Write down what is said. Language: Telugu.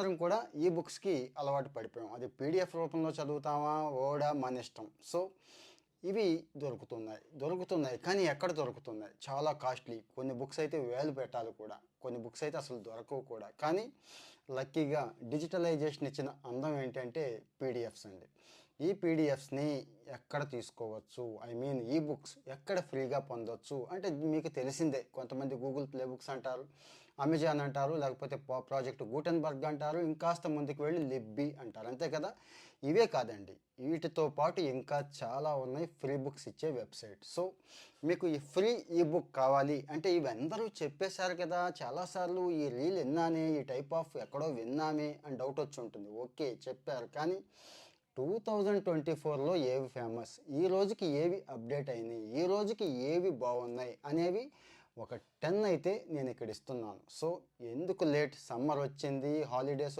అందరం కూడా ఈ బుక్స్కి అలవాటు పడిపోయాం. అది పీడిఎఫ్ రూపంలో చదువుతామా ఓడా మన ఇష్టం. సో ఇవి దొరుకుతున్నాయి కానీ ఎక్కడ దొరుకుతున్నాయి, చాలా కాస్ట్లీ. కొన్ని బుక్స్ అయితే వేలు పెట్టాలి కూడా, కొన్ని బుక్స్ అయితే అసలు దొరకవు కూడా. కానీ లక్కీగా డిజిటలైజేషన్ ఇచ్చిన అందం ఏంటంటే పీడిఎఫ్స్ అండి. ఈ పీడిఎఫ్స్ని ఎక్కడ తీసుకోవచ్చు, ఐ మీన్ ఈ బుక్స్ ఎక్కడ ఫ్రీగా పొందొచ్చు అంటే మీకు తెలిసిందే. కొంతమంది గూగుల్ ప్లే బుక్స్ అంటారు, అమెజాన్ అంటారు, లేకపోతే ప్రాజెక్ట్ గూటెన్బర్గ్ అంటారు, ఇంకాస్త ముందుకు వెళ్ళి లిబ్బీ అంటారు, అంతే కదా. ఇవే కాదండి, వీటితో పాటు ఇంకా చాలా ఉన్నాయి ఫ్రీ బుక్స్ ఇచ్చే వెబ్సైట్. సో మీకు ఈ ఫ్రీ ఈ బుక్ కావాలి అంటే ఇవి అందరూ చెప్పేశారు కదా, చాలాసార్లు ఈ రీల్ విన్నానే, ఈ టైప్ ఆఫ్ ఎక్కడో విన్నామే అని డౌట్ వచ్చి ఉంటుంది. ఓకే చెప్పారు, కానీ 2024లో ఏవి ఫేమస్, ఈ రోజుకి ఏవి అప్డేట్ అయినాయి, ఈ రోజుకి ఏవి బాగున్నాయి అనేవి ఒక 10 అయితే నేను ఇక్కడ ఇస్తున్నాను. సో ఎందుకు లేట్, సమ్మర్ వచ్చింది, హాలిడేస్